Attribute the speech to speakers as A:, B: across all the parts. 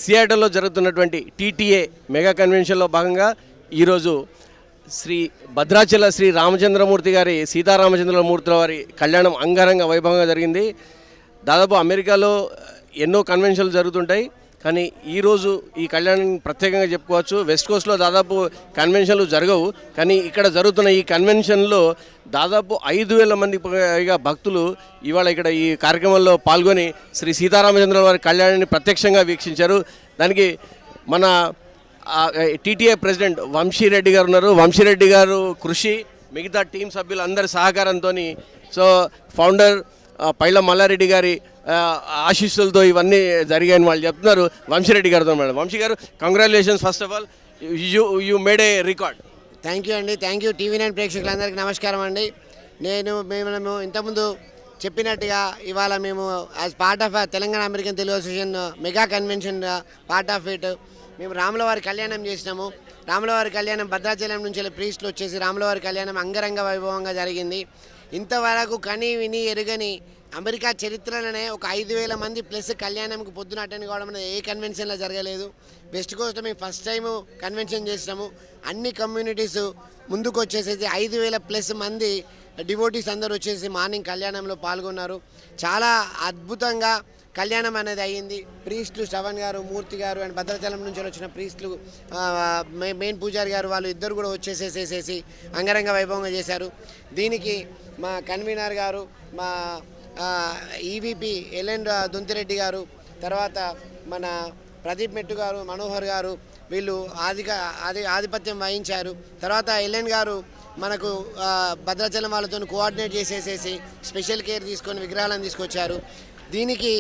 A: సియాటల్లో జరుగుతున్నటువంటి TTA mega కన్వెన్షన్లో భాగంగా ఈరోజు శ్రీ భద్రాచల శ్రీ రామచంద్రమూర్తి గారి సీతారామచంద్రమూర్తుల వారి కళ్యాణం అంగరంగ వైభవంగా జరిగింది. దాదాపు అమెరికాలో ఎన్నో కన్వెన్షన్లు జరుగుతుంటాయి, కానీ ఈరోజు ఈ కళ్యాణం ప్రత్యేకంగా చెప్పుకోవచ్చు. వెస్ట్ కోస్ట్లో దాదాపు కన్వెన్షన్లు జరగవు, కానీ ఇక్కడ జరుగుతున్న ఈ కన్వెన్షన్లో దాదాపు 5,000 మంది పైగా భక్తులు ఇవాళ ఇక్కడ ఈ కార్యక్రమంలో పాల్గొని శ్రీ సీతారామచంద్రుల వారి కళ్యాణాన్ని ప్రత్యక్షంగా వీక్షించారు. దానికి మన టీటీఏ ప్రెసిడెంట్ వంశీరెడ్డి గారు ఉన్నారు. వంశీరెడ్డి గారు కృషి, మిగతా టీం సభ్యులందరి సహకారంతో, సో ఫౌండర్ పైల మల్లారెడ్డి గారి ఆశీస్సులతో ఇవన్నీ జరిగాయని వాళ్ళు చెప్తున్నారు. వంశీరెడ్డి గారితో madam. Vamshi garu, congratulations. First of all you made a record.
B: Thank you అండి. Thank you. TV9 ప్రేక్షకులందరికీ నమస్కారం అండి. మేము ఇంతకుముందు చెప్పినట్టుగా ఇవాళ మేము as part of Telangana American Telugu association mega convention part of it మేము రాములవారి కళ్యాణం చేసినాము. రాములవారి కళ్యాణం భద్రాచలం నుంచి ప్రీస్టులు వచ్చేసి రాములవారి కళ్యాణం అంగరంగ వైభవంగా జరిగింది. ఇంతవరకు కని విని ఎరుగని అమెరికా చరిత్రలోనే ఒక 5,000 మంది ప్లస్ కళ్యాణంకి పొద్దున అటెండ్ కావడం అనేది ఏ కన్వెన్షన్లో జరగలేదు. వెస్ట్ కోస్ట్ మేము ఫస్ట్ టైము కన్వెన్షన్ చేసినాము. అన్ని కమ్యూనిటీస్ ముందుకు వచ్చేసేసి 5,000 ప్లస్ మంది డివోటీస్ అందరూ వచ్చేసి మార్నింగ్ కళ్యాణంలో పాల్గొన్నారు. చాలా అద్భుతంగా కళ్యాణం అనేది అయ్యింది. ప్రీస్టులు శ్రవణ్ గారు, మూర్తి గారు అండ్ భద్రాచలం నుంచి వచ్చిన ప్రీస్టులు మెయిన్ పూజారి గారు వాళ్ళు ఇద్దరు కూడా వచ్చేసేసేసి అంగరంగ వైభవంగా చేశారు. దీనికి మా కన్వీనర్ గారు, మా ఈవీపీ ఎల్ఎన్ దొంతిరెడ్డి గారు, తర్వాత మన ప్రదీప్ మెట్టు గారు, మనోహర్ గారు వీళ్ళు ఆధిపత్యం వహించారు. తర్వాత ఎల్ఎన్ గారు మనకు భద్రాచలం వాళ్ళతో కోఆర్డినేట్ చేసేసేసి స్పెషల్ కేర్ తీసుకొని విగ్రహాలను తీసుకొచ్చారు. దీనికి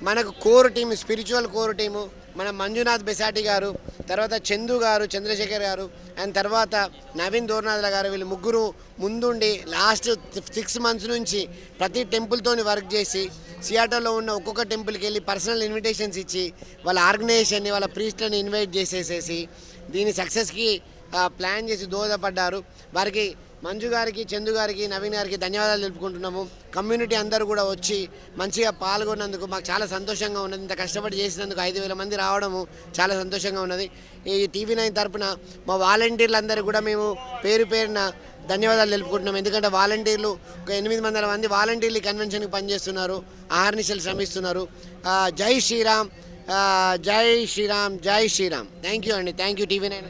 B: మనకు core team, spiritual core team మన మంజునాథ్ బెసాటి గారు, తర్వాత చందు గారు, చంద్రశేఖర్ గారు అండ్ తర్వాత నవీన్ దోర్నాథ్ల గారు, వీళ్ళు ముగ్గురు ముందుండి లాస్ట్ 6 months నుంచి ప్రతి టెంపుల్తో వర్క్ చేసి సియాటోలో ఉన్న ఒక్కొక్క టెంపుల్కి వెళ్ళి పర్సనల్ ఇన్విటేషన్స్ ఇచ్చి వాళ్ళ ఆర్గనైజేషన్ని, వాళ్ళ ప్రీస్ట్లని ఇన్వైట్ చేసేసేసి దీని సక్సెస్కి ప్లాన్ చేసి దోహదపడ్డారు. వారికి మంజు గారికి, చందు గారికి, నవీన్ గారికి ధన్యవాదాలు తెలుపుకుంటున్నాము. కమ్యూనిటీ అందరూ కూడా వచ్చి మంచిగా పాల్గొన్నందుకు మాకు చాలా సంతోషంగా ఉన్నది. ఇంత కష్టపడి చేసినందుకు 5,000 మంది రావడము చాలా సంతోషంగా ఉన్నది. ఈ TV9 తరపున మా వాలంటీర్లందరూ కూడా మేము పేరున ధన్యవాదాలు తెలుపుకుంటున్నాం. ఎందుకంటే వాలంటీర్లు ఒక 800 మంది వాలంటీర్లు కన్వెన్షన్కి పనిచేస్తున్నారు, ఆహర్నిశలు శ్రమిస్తున్నారు. జై శ్రీరామ్, జై శ్రీరామ్, జై శ్రీరామ్. థ్యాంక్ యూ అండి. Thank you TV9.